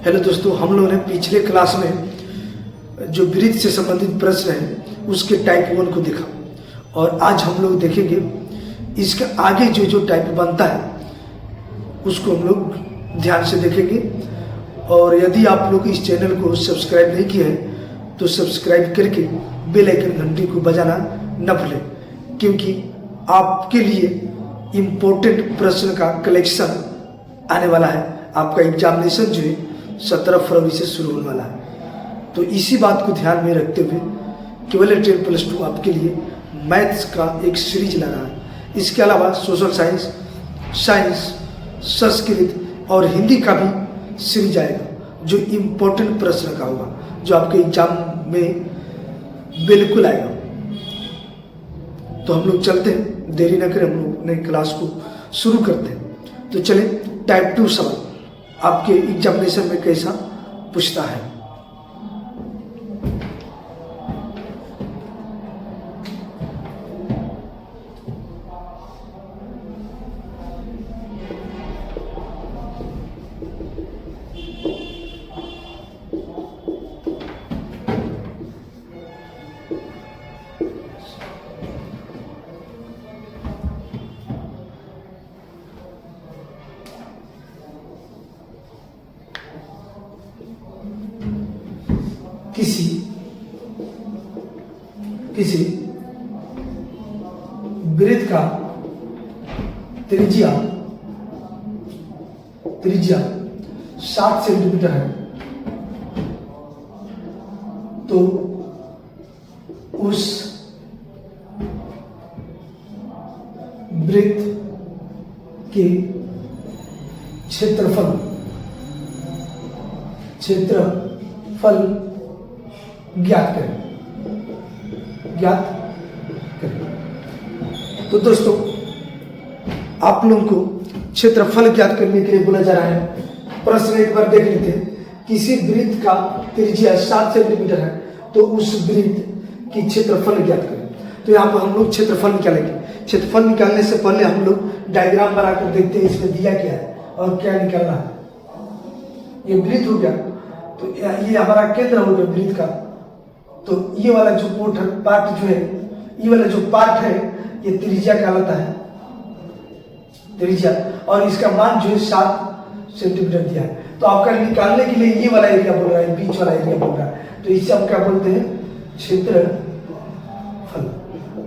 Hello दोस्तों, हम लोगों ने पिछले क्लास में जो वृत्त से संबंधित प्रश्न है उसके टाइप 1 को देखा और आज हम लोग देखेंगे इसके आगे जो टाइप बनता है उसको हम लोग ध्यान से देखेंगे। और यदि आप लोग इस चैनल को सब्सक्राइब नहीं किए हैं तो सब्सक्राइब करके बेल आइकन घंटी को बजाना न भूलें, क्योंकि आपके लिए इम्पोर्टेंट प्रश्न का कलेक्शन आने वाला है। आपका एग्जामिनेशन जो है 17 फरवरी से शुरू होने वाला है। तो इसी बात को ध्यान में रखते हुए केवल 10+2 आपके लिए मैथ्स का एक सीरीज ला रहा है। इसके अलावा सोशल साइंस, संस्कृत और हिंदी का भी सीरीज आएगा जो इम्पोर्टेंट प्रश्न का होगा, जो आपके एग्जाम में बिल्कुल आएगा। तो हम लोग चलते हैं, देरी न करें, हम लोग नई क्लास को शुरू करते हैं। तो चलें, टाइप 2 सवाल आपके एग्जामिनेशन में कैसा पूछता है। किसी वृत्त का त्रिज्या 60 सेंटीमीटर है तो उस वृत्त के क्षेत्रफल ज्ञात करें। तो दोस्तों, आप लोगों को क्षेत्रफल ज्ञात करने के लिए बोला जा रहा है। प्रश्न एक बार देख लेते हैं। किसी वृत्त का त्रिज्या 60 सेंटीमीटर है तो उस वृत्त की क्षेत्रफल ज्ञात करें। तो यहाँ पर हम लोग क्षेत्रफल निकालेंगे। क्षेत्रफल निकालने से पहले हम लोग डायग्राम बनाकर देखते हैं इसमें दिया क्या है और क्या निकालना है। ये वृत्त हो गया, तो ये हमारा केंद्र हो गया वृत्त का। तो ये वाला जो पार्ट जो है, ये वाला जो पार्ट है ये त्रिज्या कहलाता है, त्रिज्या। और इसका मान जो है 60 सेंटीमीटर दिया है। तो आपका निकालने के लिए ये वाला एरिया बोल रहा है, बीच वाला एरिया बोल रहा है, तो इसे हम क्या बोलते हैं, क्षेत्रफल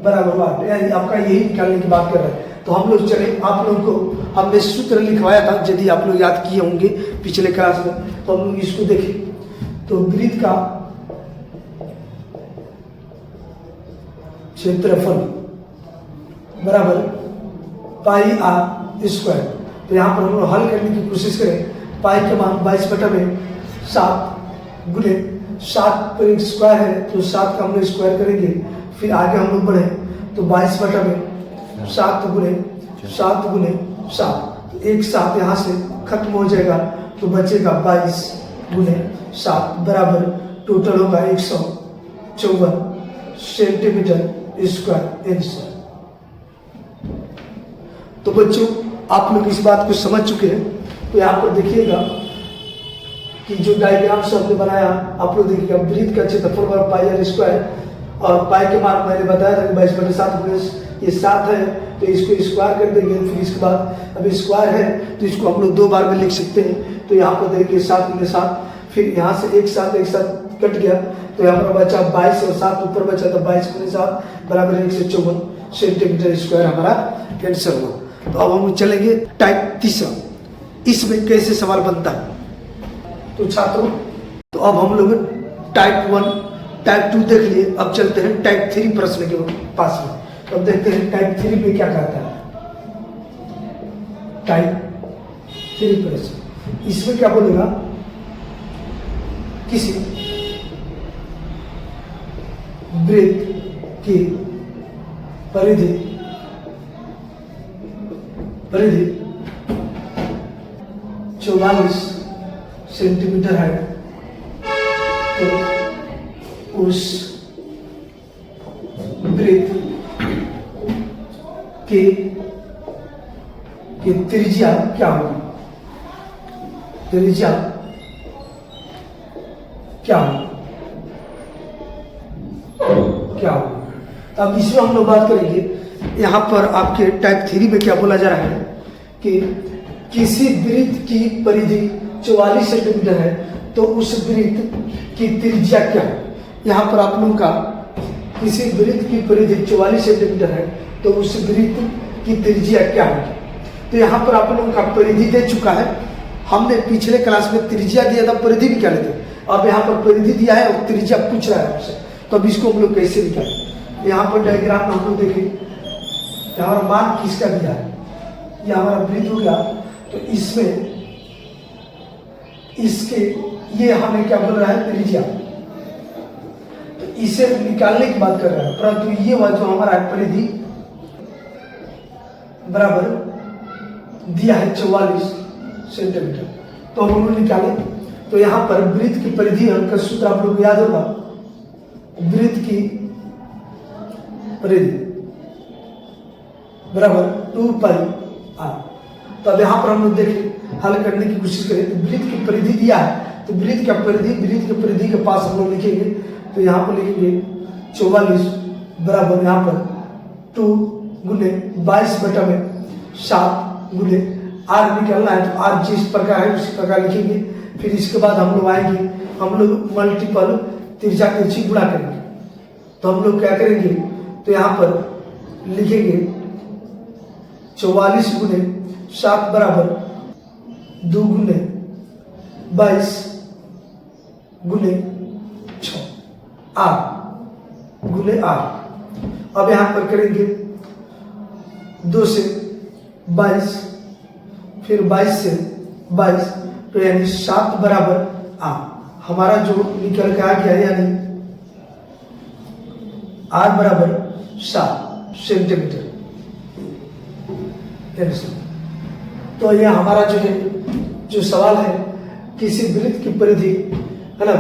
बराबर वाट। यानी आपका यही निकालने की बात कर रहा है। तो हम लोग चले, आप लोगों को हमने सूत्र लिखवाया था, यदि आप लोग याद किए होंगे पिछले क्लास में, तो हम लोग इसको देखें। तो वृत्त का क्षेत्रफल बराबर पाई r स्क्वायर। तो यहाँ पर हम लोग हल करने की कोशिश करें। पाई का मान 22/7 गुने 7 पर एक स्क्वायर है तो 7 का हम लोग स्क्वायर करेंगे। फिर आगे हम लोग बढ़े तो 22/7 गुने 7 तो एक 7 यहाँ से खत्म हो जाएगा तो बचेगा 22 गुने 7 बराबर टोटल होगा 154 सेंटीमीटर स्क्वायर आंसर। तो बच्चों, आप लोग इस बात को समझ चुके हैं। तो यहाँ पर देखिएगा कि जो डायग्राम से हमने बनाया, आप लोग देखिएगा वृत्त का क्षेत्रफल बराबर पाई r स्क्वायर और पाई के मान मैंने बताया था 22/7 ये 7 है तो इसको स्क्वायर कर देंगे। फिर इसके बाद अब स्क्वायर है तो इसको हम लोग 2 बार में लिख सकते हैं। तो यहाँ पर देखिए 7 गुने 7, फिर यहाँ से एक साथ कट गया तो यहाँ पर बचा 22 और 7 ऊपर बचा तो 22 गुने 7 बराबर 154 सेंटीमीटर स्क्वायर हमारा आंसर हुआ। तो अब हम चलेंगे टाइप 3। इसमें कैसे सवाल बनता है। तो छात्रों, तो अब हम लोग टाइप 1 टाइप 2 देख लिए। अब चलते हैं टाइप 3 प्रश्न के पास में। तो अब देखते हैं टाइप 3 में क्या कहता है। टाइप 3 प्रश्न, इसमें क्या बोलेगा, किसी वृत्त की परिधि 44 सेंटीमीटर है तो उस वृत्त की त्रिज्या क्या होगी? त्रिज्या क्या होगा, क्या होगा। अब इसमें हम लोग बात करेंगे, यहाँ पर आपके टाइप 3 में क्या बोला जा रहा है कि किसी वृत्त की परिधि 44 सेंटीमीटर है तो उस वृत्त की त्रिज्या क्या है। यहाँ पर आप लोगों का किसी वृत्त की परिधि 44 सेंटीमीटर है तो उस वृत्त की त्रिज्या क्या है। तो यहाँ पर आप लोगों का परिधि दे चुका है, हमने पिछले क्लास में त्रिज्या दिया था, परिधि भी क्या लेते। अब यहाँ पर परिधि दिया है और त्रिज्या पूछ रहा है आपसे, तो अब इसको हम लोग कैसे निकालें। यहाँ पर डायग्राम में हम लोग देखें, हमारा मान किसका दिया है, ये हमारा वृत्त हो गया। तो इसमें इसके ये हमें क्या बोल रहा है, त्रिज्या, तो इसे निकालने की बात कर रहा है। परंतु ये हुआ जो हमारा परिधि बराबर दिया है 44 सेंटीमीटर, तो हम लोग निकाले। तो यहाँ पर वृत्त की परिधि का सूत्र आप लोग को याद होगा, वृत्त की परिधि बराबर 2 पाई r। तो अब यहाँ पर हम लोग देखें, हल करने की कोशिश करें। तो वृत्त की परिधि दिया है, तो वृत्त की परिधि के पास हम लोग लिखेंगे। तो यहाँ पर लिखेंगे 44 बराबर यहाँ पर 2 गुने 22/7 गुने r निकालना है। तो r जिस प्रकार है उसी प्रकार लिखेंगे। फिर इसके बाद हम लोग आएंगे, हम लोग मल्टीपल तिरछा तिरछी गुणा करेंगे। तो हम लोग क्या करेंगे, तो यहाँ पर लिखेंगे 44 गुने 7 बराबर 2 गुने 22 गुने 6 r गुने r। अब यहाँ पर करेंगे 2 से 22, फिर 22 से 22, तो यानी 7 बराबर r। हमारा जो निकल के आ गया, यानी r बराबर 7 सेंटीमीटर। तो यह हमारा जो है, जो सवाल है, किसी वृत्त की परिधि है ना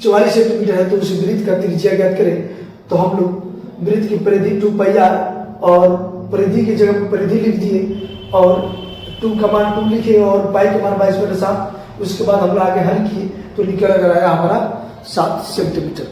44 सेंटीमीटर है तो उस वृत्त का त्रिज्या ज्ञात करें। तो हम लोग वृत्त की परिधि 2 पाई r और परिधि की जगह पर परिधि लिख दिए और 2 का मान 2 लिखे और पाई का मान 22/7। उसके बाद हम लोग आगे हल किए तो निकल कर आया हमारा 7 सेंटीमीटर।